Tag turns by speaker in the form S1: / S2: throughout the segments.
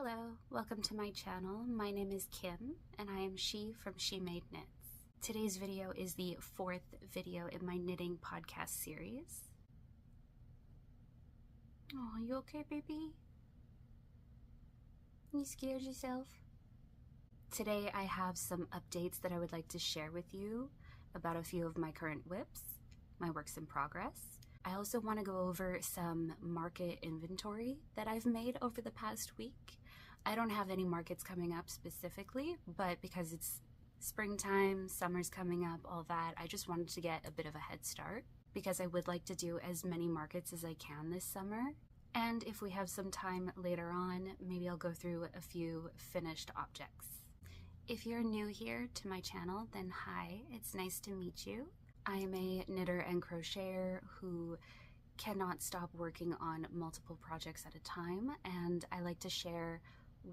S1: Hello, welcome to my channel. My name is Kim and I am She from shemadeknits. Today's video is the fourth video in my knitting podcast series. Oh, you okay, baby? You scared yourself? Today I have some updates that I would like to share with you about a few of my current whips, my works in progress. I also want to go over some market inventory that I've made over the past week. I don't have any markets coming up specifically, but because it's springtime, summer's coming up, all that, I just wanted to get a bit of a head start because I would like to do as many markets as I can this summer. And if we have some time later on, maybe I'll go through a few finished objects. If you're new here to my channel, then hi, it's nice to meet you. I am a knitter and crocheter who cannot stop working on multiple projects at a time, and I like to share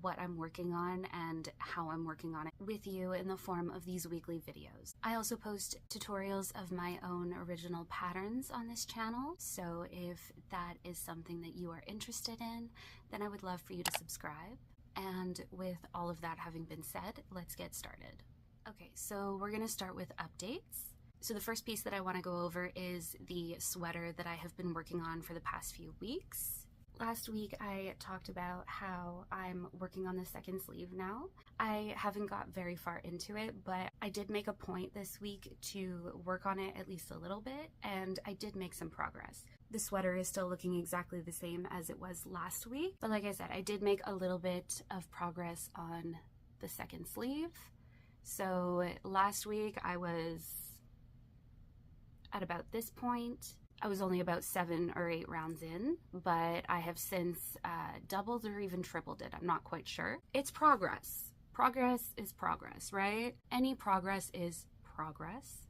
S1: what I'm working on and how I'm working on it with you in the form of these weekly videos. I also post tutorials of my own original patterns on this channel, so if that is something that you are interested in, then I would love for you to subscribe. And with all of that having been said, let's get started. Okay, so we're gonna start with updates. So the first piece that I want to go over is the sweater that I have been working on for the past few weeks. Last week I talked about how I'm working on the second sleeve now. I haven't got very far into it, but I did make a point this week to work on it at least a little bit, and I did make some progress. The sweater is still looking exactly the same as it was last week, but like I said, I did make a little bit of progress on the second sleeve. So last week I was at about this point. I was only about 7 or 8 rounds in, but I have since doubled or even tripled it. I'm not quite sure. It's progress. Progress is progress, right? Any progress is progress.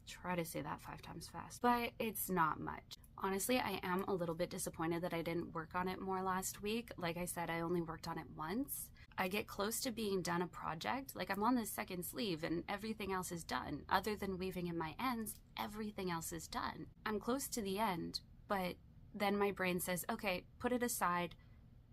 S1: Try to say that 5 times fast, but it's not much. Honestly, I am a little bit disappointed that I didn't work on it more last week. Like I said, I only worked on it once. I get close to being done a project, like I'm on the second sleeve and everything else is done. Other than weaving in my ends, everything else is done. I'm close to the end, but then my brain says, okay, put it aside,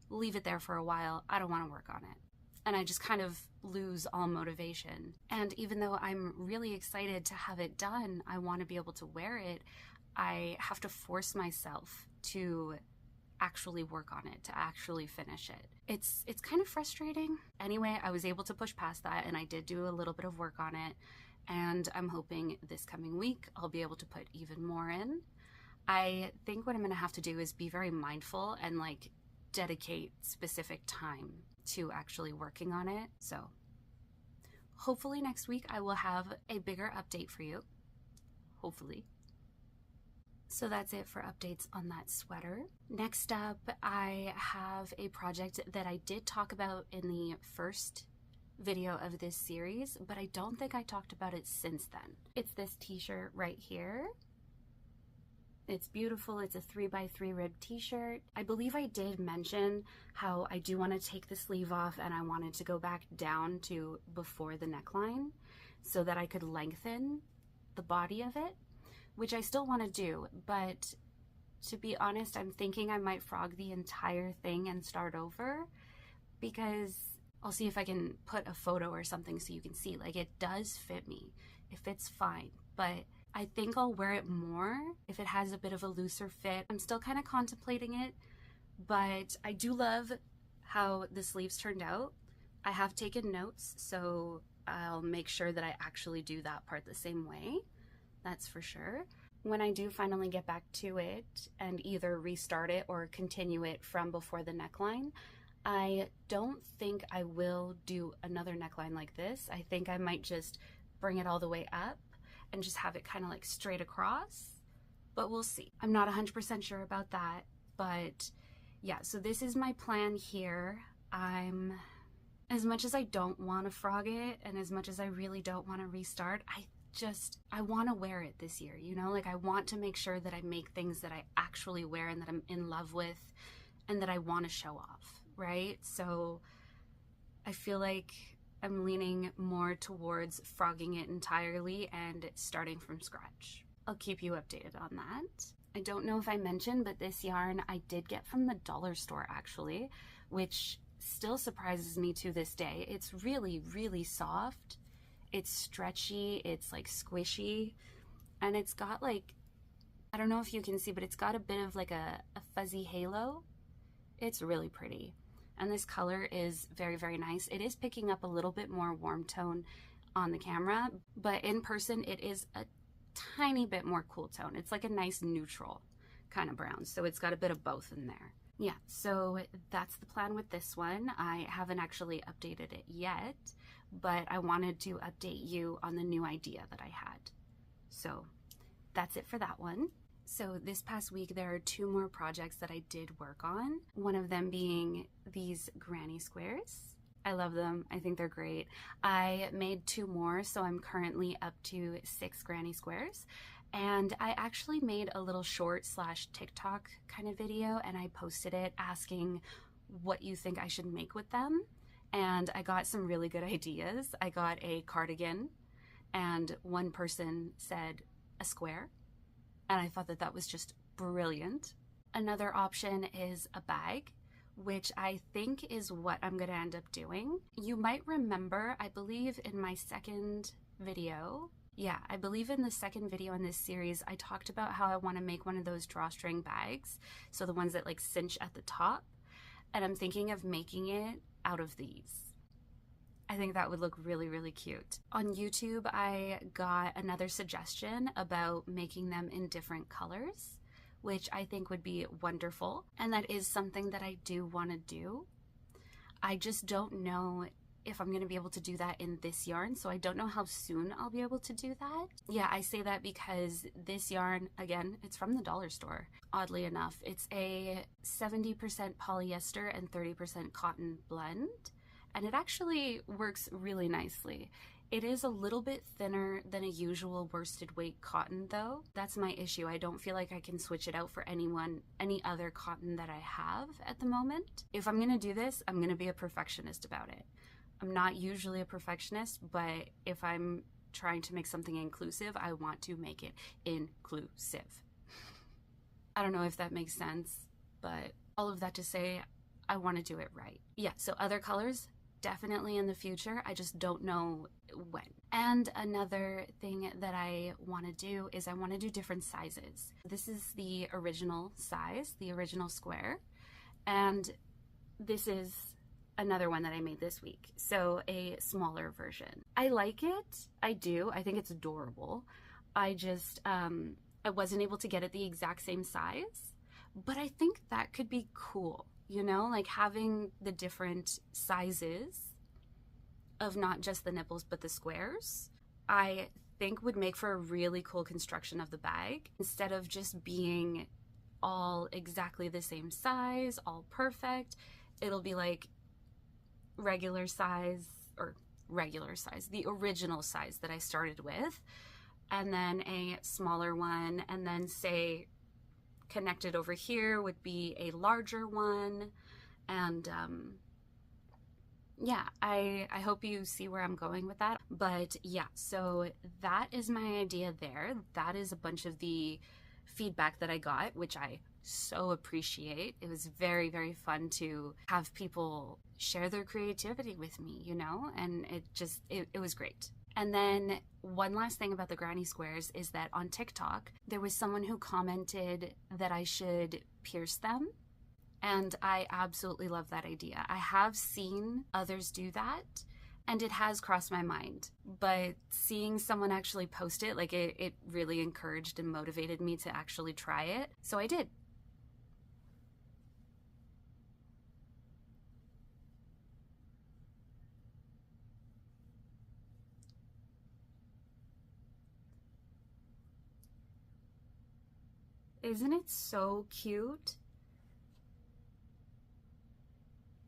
S1: leave it there for a while. I don't want to work on it. And I just kind of lose all motivation. And even though I'm really excited to have it done, I want to be able to wear it, I have to force myself to actually work on it, to actually finish it. It's kind of frustrating. Anyway, I was able to push past that and I did do a little bit of work on it, and I'm hoping this coming week I'll be able to put even more in. I think what I'm gonna have to do is be very mindful and like dedicate specific time to actually working on it. So hopefully next week I will have a bigger update for you. Hopefully. So that's it for updates on that sweater. Next up, I have a project that I did talk about in the first video of this series, but I don't think I talked about it since then. It's this t-shirt right here. It's beautiful. It's a 3x3 rib t-shirt. I believe I did mention how I do want to take the sleeve off and I wanted to go back down to before the neckline so that I could lengthen the body of it, which I still want to do, but to be honest, I'm thinking I might frog the entire thing and start over, because I'll see if I can put a photo or something so you can see. Like, it does fit me. It fits fine, but I think I'll wear it more if it has a bit of a looser fit. I'm still kind of contemplating it, but I do love how the sleeves turned out. I have taken notes, so I'll make sure that I actually do that part the same way. That's for sure. When I do finally get back to it and either restart it or continue it from before the neckline, I don't think I will do another neckline like this. I think I might just bring it all the way up and just have it kind of like straight across, but we'll see. I'm not 100% sure about that, but yeah, so this is my plan here. As much as I don't want to frog it and as much as I really don't want to restart, I want to wear it this year, you know? Like, I want to make sure that I make things that I actually wear and that I'm in love with and that I want to show off, right? So I feel like I'm leaning more towards frogging it entirely and starting from scratch. I'll keep you updated on that. I don't know if I mentioned, but this yarn I did get from the dollar store actually, which still surprises me to this day. It's really, really soft. It's stretchy, it's like squishy, and it's got like, I don't know if you can see, but it's got a bit of like a fuzzy halo. It's really pretty. And this color is very, very nice. It is picking up a little bit more warm tone on the camera, but in person it is a tiny bit more cool tone. It's like a nice neutral kind of brown. So it's got a bit of both in there. Yeah, so that's the plan with this one. I haven't actually updated it yet, but I wanted to update you on the new idea that I had. So that's it for that one. So this past week, there are 2 more projects that I did work on. One of them being these granny squares. I love them. I think they're great. I made 2 more, so I'm currently up to 6 granny squares. And I actually made a little short / TikTok kind of video, and I posted it asking what you think I should make with them. And I got some really good ideas. I got a cardigan, and one person said a square. And I thought that that was just brilliant. Another option is a bag, which I think is what I'm gonna end up doing. You might remember, I believe in my second video, I believe in the second video in this series, I talked about how I wanna make one of those drawstring bags. So the ones that like cinch at the top. And I'm thinking of making it out of these. I think that would look really, really cute. On YouTube, I got another suggestion about making them in different colors, which I think would be wonderful. And that is something that I do want to do. I just don't know if I'm going to be able to do that in this yarn, so I don't know how soon I'll be able to do that. Yeah, I say that because this yarn, again, it's from the dollar store. Oddly enough, it's a 70% polyester and 30% cotton blend. And it actually works really nicely. It is a little bit thinner than a usual worsted weight cotton though. That's my issue. I don't feel like I can switch it out for any other cotton that I have at the moment. If I'm gonna do this, I'm gonna be a perfectionist about it. I'm not usually a perfectionist, but if I'm trying to make something inclusive, I want to make it inclusive. I don't know if that makes sense, but all of that to say, I want to do it right. Yeah, so other colors, definitely in the future. I just don't know when. And another thing that I want to do is I want to do different sizes. This is the original size, the original square, and this is another one that I made this week. So a smaller version. I like it. I do. I think it's adorable. I just, I wasn't able to get it the exact same size, but I think that could be cool. You know, like having the different sizes of not just the nipples, but the squares, I think would make for a really cool construction of the bag. Instead of just being all exactly the same size, all perfect, it'll be like regular size, the original size that I started with, and then a smaller one, and then say, connected over here would be a larger one. And yeah, I hope you see where I'm going with that. But yeah, so that is my idea there. That is a bunch of the feedback that I got, which I so appreciate. It was very, very fun to have people share their creativity with me, you know, and it was great. And then one last thing about the granny squares is that on TikTok, there was someone who commented that I should pierce them. And I absolutely love that idea. I have seen others do that, and it has crossed my mind. But seeing someone actually post it, like it really encouraged and motivated me to actually try it. So I did. Isn't it so cute?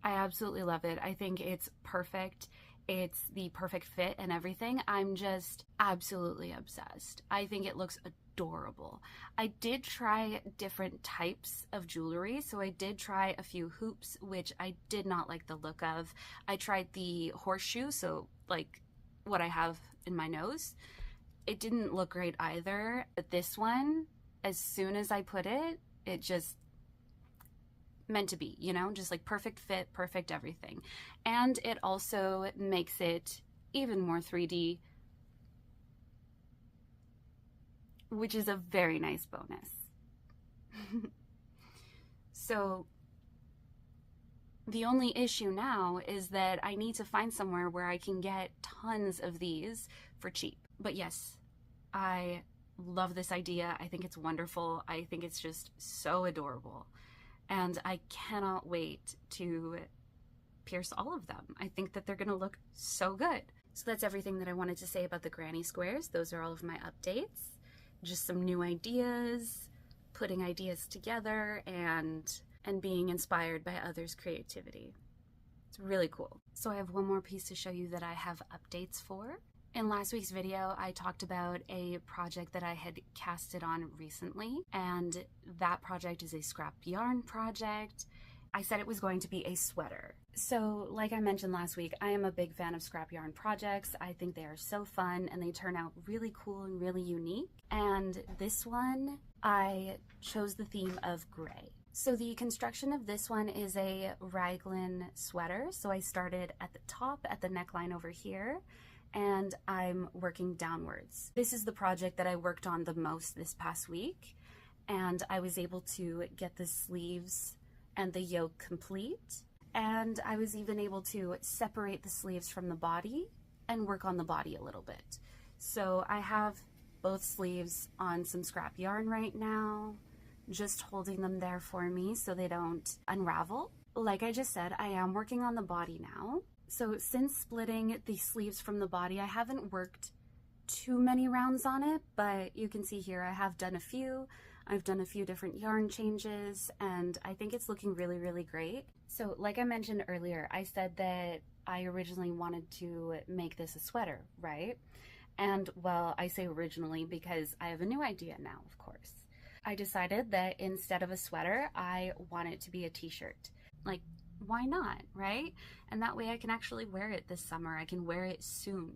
S1: I absolutely love it. I think it's perfect. It's the perfect fit and everything. I'm just absolutely obsessed. I think it looks adorable. I did try different types of jewelry. So I did try a few hoops, which I did not like the look of. I tried the horseshoe, so like what I have in my nose. It didn't look great either. But this one, as soon as I put it, it just meant to be, you know, just like perfect fit, perfect everything. And it also makes it even more 3D, which is a very nice bonus. So the only issue now is that I need to find somewhere where I can get tons of these for cheap. But yes, I love this idea. I think it's wonderful. I think it's just so adorable. And I cannot wait to pierce all of them. I think that they're gonna look so good. So that's everything that I wanted to say about the granny squares. Those are all of my updates. Just some new ideas, putting ideas together, and being inspired by others' creativity. It's really cool. So I have one more piece to show you that I have updates for. In last week's video, I talked about a project that I had casted on recently, and that project is a scrap yarn project. I said it was going to be a sweater. So like I mentioned last week, I am a big fan of scrap yarn projects. I think they are so fun and they turn out really cool and really unique. And this one, I chose the theme of gray. So the construction of this one is a raglan sweater. So I started at the top at the neckline over here, and I'm working downwards. This is the project that I worked on the most this past week, and I was able to get the sleeves and the yoke complete, and I was even able to separate the sleeves from the body and work on the body a little bit. So I have both sleeves on some scrap yarn right now, just holding them there for me so they don't unravel. Like I just said, I am working on the body now. So since splitting the sleeves from the body, I haven't worked too many rounds on it, but you can see here I have done a few. I've done a few different yarn changes, and I think it's looking really, really great. So like I mentioned earlier, I said that I originally wanted to make this a sweater, right? And well, I say originally because I have a new idea now, of course. I decided that instead of a sweater, I want it to be a t-shirt. Like, why not, right? And that way I can actually wear it this summer. I can wear it soon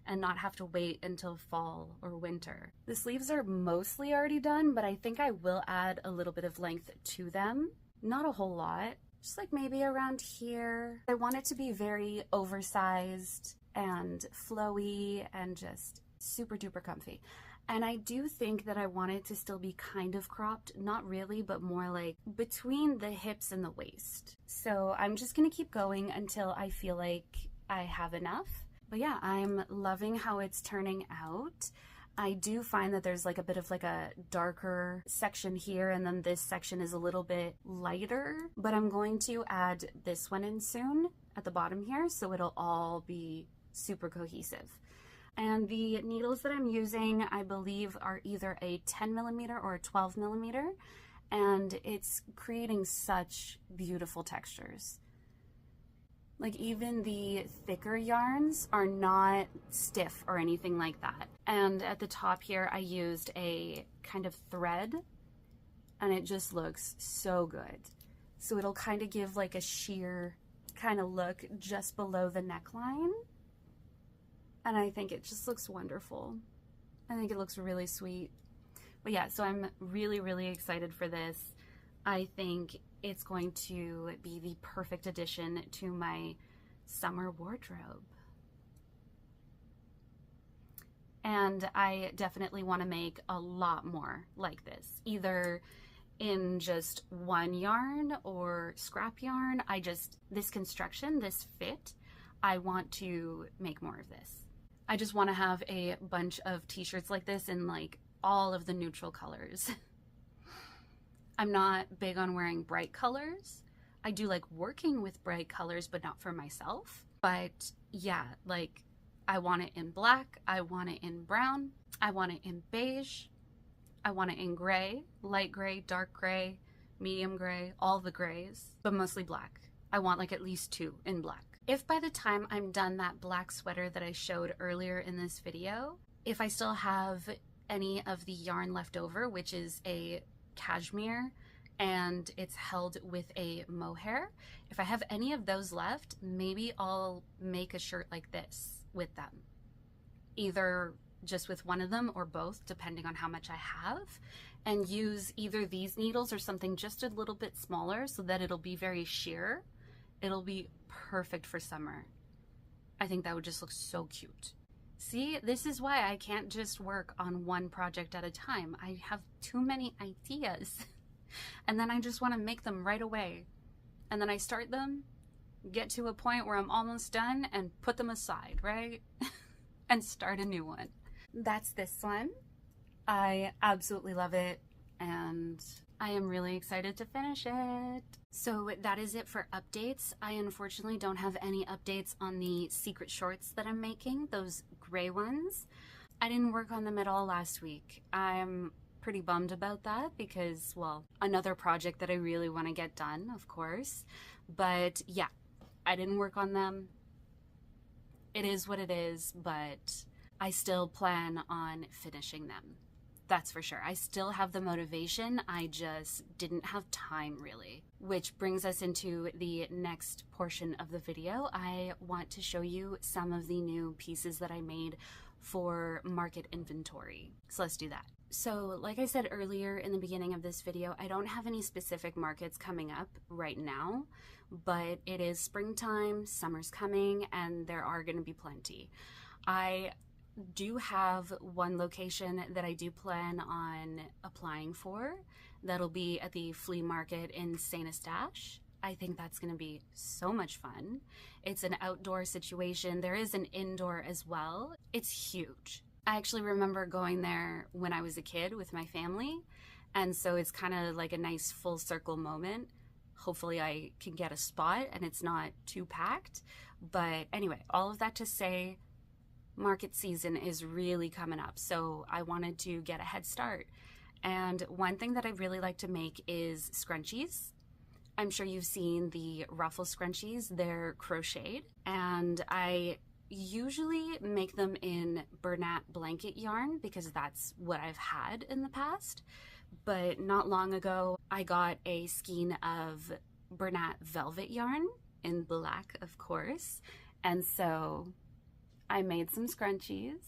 S1: and not have to wait until fall or winter. The sleeves are mostly already done, but I think I will add a little bit of length to them. Not a whole lot, just like maybe around here. I want it to be very oversized and flowy and just super duper comfy. And I do think that I want it to still be kind of cropped, not really, but more like between the hips and the waist. So I'm just gonna keep going until I feel like I have enough. But yeah, I'm loving how it's turning out. I do find that there's like a bit of like a darker section here, and then this section is a little bit lighter, but I'm going to add this one in soon at the bottom here, so it'll all be super cohesive. And the needles that I'm using, I believe, are either a 10mm or a 12mm, and it's creating such beautiful textures. Like even the thicker yarns are not stiff or anything like that. And at the top here, I used a kind of thread, and it just looks so good. So it'll kind of give like a sheer kind of look just below the neckline. And I think it just looks wonderful. I think it looks really sweet. But yeah, so I'm really, really excited for this. I think it's going to be the perfect addition to my summer wardrobe. And I definitely want to make a lot more like this, either in just one yarn or scrap yarn. This construction, this fit, I want to make more of this. I just want to have a bunch of t-shirts like this in like all of the neutral colors. I'm not big on wearing bright colors. I do like working with bright colors, but not for myself. But yeah, like I want it in black, I want it in brown, I want it in beige, I want it in gray, light gray, dark gray, medium gray, all the grays, but mostly black. I want like at least 2 in black. If by the time I'm done that black sweater that I showed earlier in this video, if I still have any of the yarn left over, which is a cashmere and it's held with a mohair, if I have any of those left, maybe I'll make a shirt like this with them. Either just with one of them or both, depending on how much I have, and use either these needles or something just a little bit smaller so that it'll be very sheer. It'll be perfect for summer. I think that would just look so cute. See, this is why I can't just work on one project at a time. I have too many ideas and then I just want to make them right away. And then I start them, get to a point where I'm almost done and put them aside, right? And start a new one. That's this one. I absolutely love it and I am really excited to finish it. So that is it for updates. I unfortunately don't have any updates on the secret shorts that I'm making, those gray ones. I didn't work on them at all last week. I'm pretty bummed about that because, well, another project that I really want to get done, of course. But yeah, I didn't work on them. It is what it is, but I still plan on finishing them. That's for sure. I still have the motivation. I just didn't have time really. Which brings us into the next portion of the video. I want to show you some of the new pieces that I made for market inventory. So let's do that. So like I said earlier in the beginning of this video, I don't have any specific markets coming up right now, but it is springtime, summer's coming, and there are going to be plenty. I do have one location that I do plan on applying for. That'll be at the flea market in St. Eustache. I think that's going to be so much fun. It's an outdoor situation. There is an indoor as well. It's huge. I actually remember going there when I was a kid with my family, and so it's kind of like a nice full circle moment. Hopefully I can get a spot and it's not too packed. But anyway, all of that to say, market season is really coming up, so I wanted to get a head start. And one thing that I really like to make is scrunchies. I'm sure you've seen the ruffle scrunchies. They're crocheted, and I usually make them in Bernat blanket yarn because that's what I've had in the past. But not long ago, I got a skein of Bernat velvet yarn in black, of course, and so I made some scrunchies.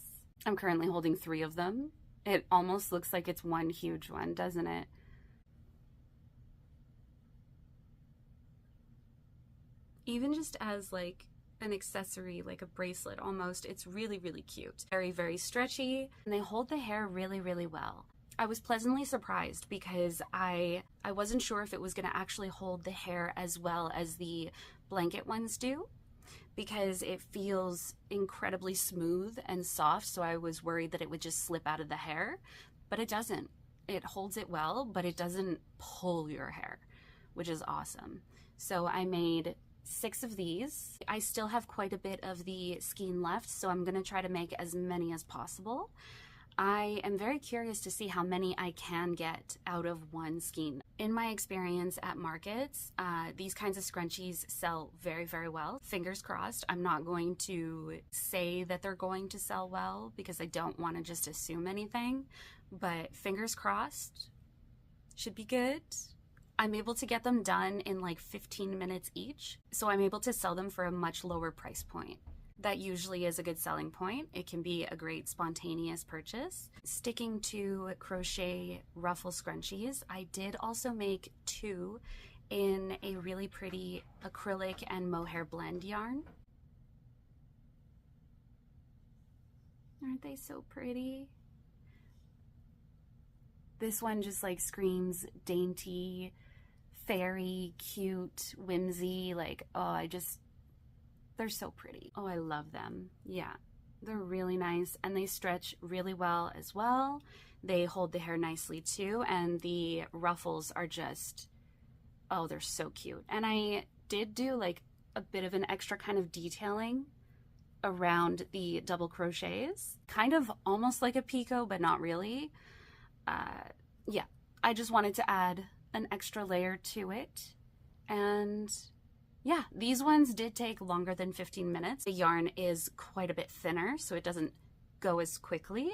S1: I'm currently holding 3 of them. It almost looks like it's one huge one, doesn't it? Even just as like an accessory, like a bracelet almost, it's really, really cute. Very, very stretchy, and they hold the hair really, really well. I was pleasantly surprised because I wasn't sure if it was going to actually hold the hair as well as the blanket ones do, because it feels incredibly smooth and soft, so I was worried that it would just slip out of the hair, but it doesn't. It holds it well, but it doesn't pull your hair, which is awesome. So I made 6 of these. I still have quite a bit of the skein left, so I'm gonna try to make as many as possible. I am very curious to see how many I can get out of one skein. In my experience at markets, these kinds of scrunchies sell very, very well. Fingers crossed. I'm not going to say that they're going to sell well because I don't want to just assume anything, but fingers crossed, should be good. I'm able to get them done in like 15 minutes each, so I'm able to sell them for a much lower price point. That usually is a good selling point. It can be a great spontaneous purchase. Sticking to crochet ruffle scrunchies, I did also make 2 in a really pretty acrylic and mohair blend yarn. Aren't they so pretty? This one just like screams dainty, fairy, cute, whimsy, like, oh, they're so pretty. Oh, I love them. Yeah, they're really nice, and they stretch really well as well. They hold the hair nicely too, and the ruffles are just, oh, they're so cute. And I did do like a bit of an extra kind of detailing around the double crochets, kind of almost like a picot, but not really. Yeah, I just wanted to add an extra layer to it, and yeah, these ones did take longer than 15 minutes. The yarn is quite a bit thinner, so it doesn't go as quickly,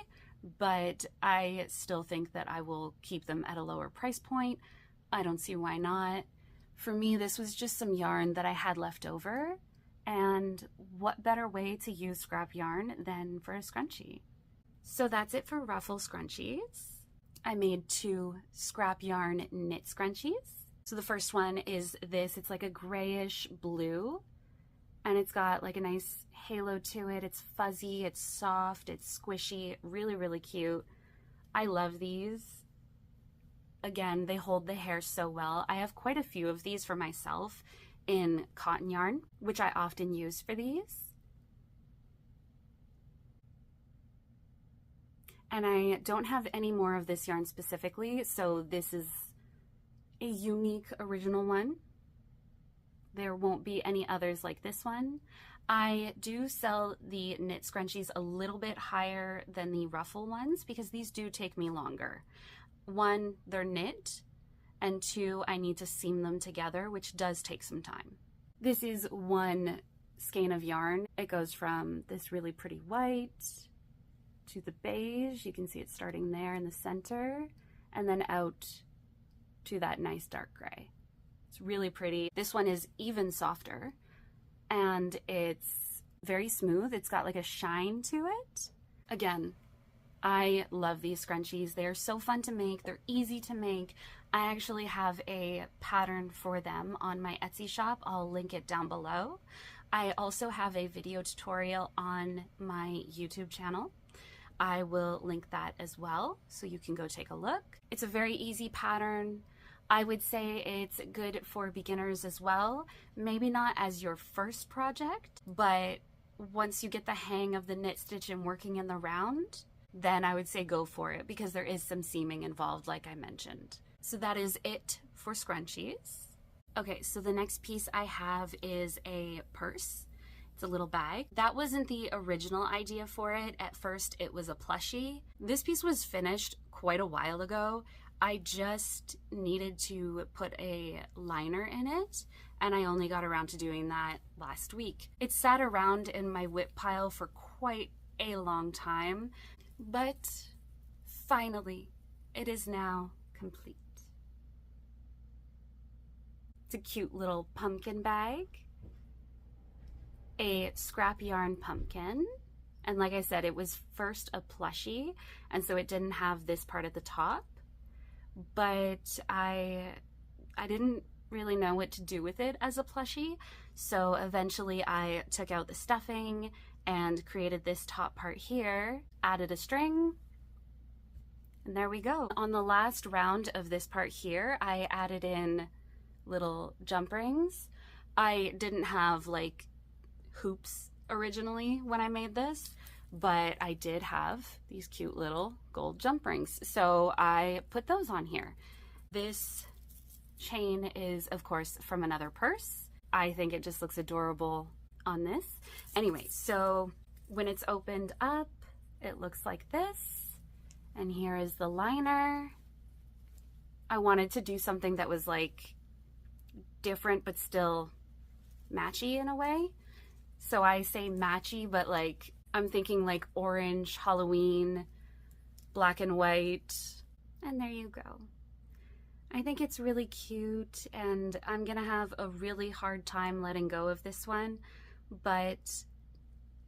S1: but I still think that I will keep them at a lower price point. I don't see why not. For me, this was just some yarn that I had left over, and what better way to use scrap yarn than for a scrunchie? So that's it for ruffle scrunchies. I made 2 scrap yarn knit scrunchies. So the first one is this. It's like a grayish blue, and it's got like a nice halo to it. It's fuzzy, it's soft, it's squishy, really, really cute. I love these. Again, they hold the hair so well. I have quite a few of these for myself in cotton yarn, which I often use for these. And I don't have any more of this yarn specifically, so this is a unique original one. There won't be any others like this one. I do sell the knit scrunchies a little bit higher than the ruffle ones because these do take me longer. 1, they're knit, and 2, I need to seam them together, which does take some time. This is 1 skein of yarn. It goes from this really pretty white to the beige. You can see it starting there in the center, and then out to that nice dark gray. It's really pretty. This one is even softer, and it's very smooth. It's got like a shine to it. Again, I love these scrunchies. They're so fun to make. They're easy to make. I actually have a pattern for them on my Etsy shop. I'll link it down below. I also have a video tutorial on my YouTube channel. I will link that as well, so you can go take a look. It's a very easy pattern. I would say it's good for beginners as well. Maybe not as your first project, but once you get the hang of the knit stitch and working in the round, then I would say go for it because there is some seaming involved, like I mentioned. So that is it for scrunchies. Okay, so the next piece I have is a purse. It's a little bag. That wasn't the original idea for it. At first, it was a plushie. This piece was finished quite a while ago. I just needed to put a liner in it, and I only got around to doing that last week. It sat around in my whip pile for quite a long time, but finally, it is now complete. It's a cute little pumpkin bag, a scrap yarn pumpkin, and like I said, it was first a plushie, and so it didn't have this part at the top. But I didn't really know what to do with it as a plushie, so eventually I took out the stuffing and created this top part here, added a string, and there we go. On the last round of this part here, I added in little jump rings. I didn't have like hoops originally when I made this, but I did have these cute little gold jump rings, so I put those on here. This chain is, of course, from another purse. I think it just looks adorable on this. Anyway, so when it's opened up, it looks like this, and here is the liner. I wanted to do something that was like different but still matchy in a way. So I say matchy, but like I'm thinking like orange, Halloween, black and white, and there you go. I think it's really cute, and I'm gonna have a really hard time letting go of this one, but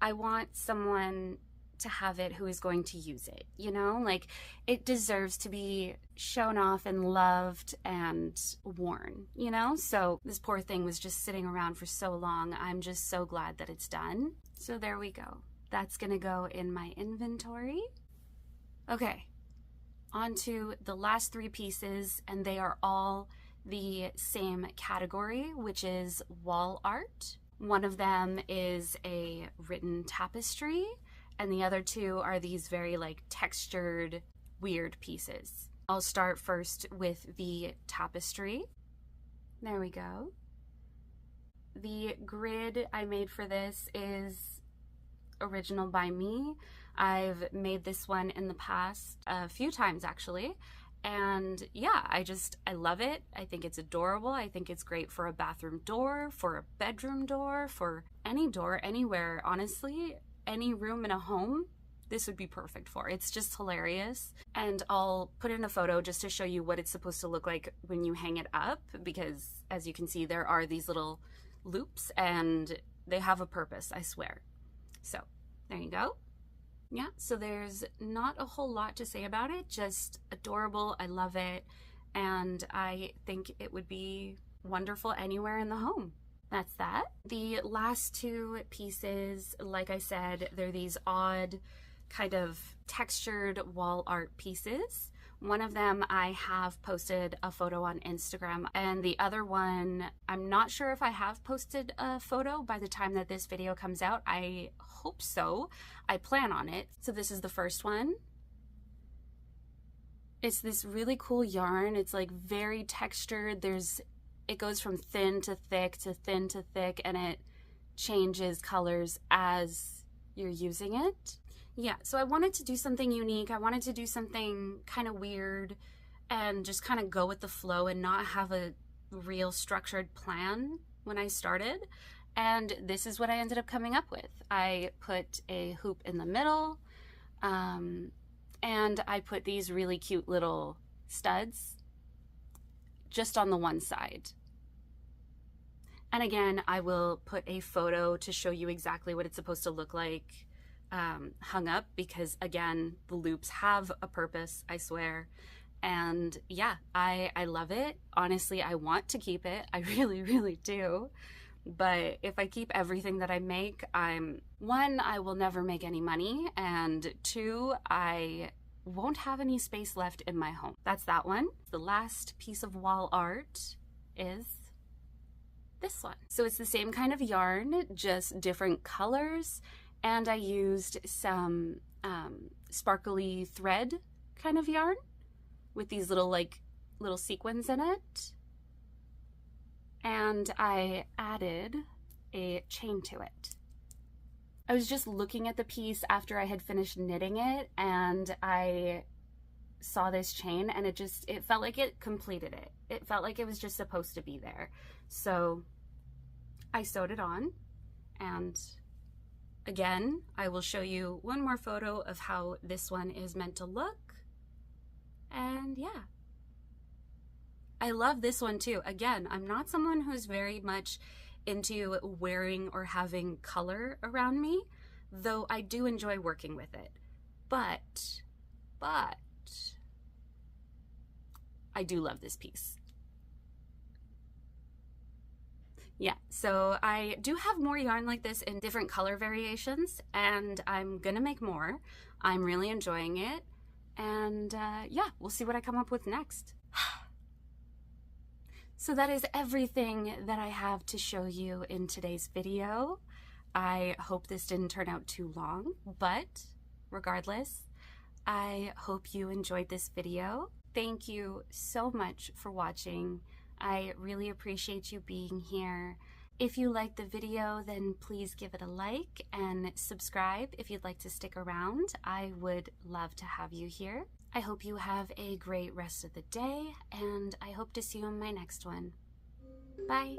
S1: I want someone to have it who is going to use it, you know? Like, it deserves to be shown off and loved and worn, you know? So this poor thing was just sitting around for so long. I'm just so glad that it's done. So there we go. That's gonna go in my inventory. Okay, on to the last 3 pieces, and they are all the same category, which is wall art. One of them is a written tapestry, and the other 2 are these very like textured, weird pieces. I'll start first with the tapestry. There we go. The grid I made for this is original by me. I've made this one in the past a few times actually, and yeah, I love it. I think it's adorable. I think it's great for a bathroom door, for a bedroom door, for any door anywhere, honestly. Any room in a home, this would be perfect for. It's just hilarious. And I'll put in a photo just to show you what it's supposed to look like when you hang it up, because as you can see, there are these little loops and they have a purpose, I swear. So there you go. Yeah, so there's not a whole lot to say about it, just adorable. I love it, and I think it would be wonderful anywhere in the home. That's that. The last two pieces, like I said, they're these odd kind of textured wall art pieces. One of them I have posted a photo on Instagram, and the other one, I'm not sure if I have posted a photo by the time that this video comes out. I hope so. I plan on it. So this is the first one. It's this really cool yarn. It's like very textured. It goes from thin to thick to thin to thick, and it changes colors as you're using it. Yeah, so I wanted to do something unique. I wanted to do something kind of weird and just kind of go with the flow and not have a real structured plan when I started. And this is what I ended up coming up with. I put a hoop in the middle, and I put these really cute little studs just on the one side. And again, I will put a photo to show you exactly what it's supposed to look like hung up, because again, the loops have a purpose, I swear. And yeah, I love it. Honestly, I want to keep it. I really, really do. But if I keep everything that I make, one, I will never make any money, and two, I won't have any space left in my home. That's that one. The last piece of wall art is this one. So it's the same kind of yarn, just different colors, and I used some sparkly thread kind of yarn with these little sequins in it, and I added a chain to it. I was just looking at the piece after I had finished knitting it, and I saw this chain, and it felt like it completed it. It felt like it was just supposed to be there. So I sewed it on, and again, I will show you one more photo of how this one is meant to look. And yeah, I love this one too. Again, I'm not someone who's very much into wearing or having color around me, though I do enjoy working with it. But I do love this piece. Yeah, so I do have more yarn like this in different color variations, and I'm gonna make more. I'm really enjoying it, and yeah, we'll see what I come up with next. So that is everything that I have to show you in today's video. I hope this didn't turn out too long, but regardless, I hope you enjoyed this video. Thank you so much for watching. I really appreciate you being here. If you liked the video, then please give it a like and subscribe if you'd like to stick around. I would love to have you here. I hope you have a great rest of the day, and I hope to see you in my next one. Bye.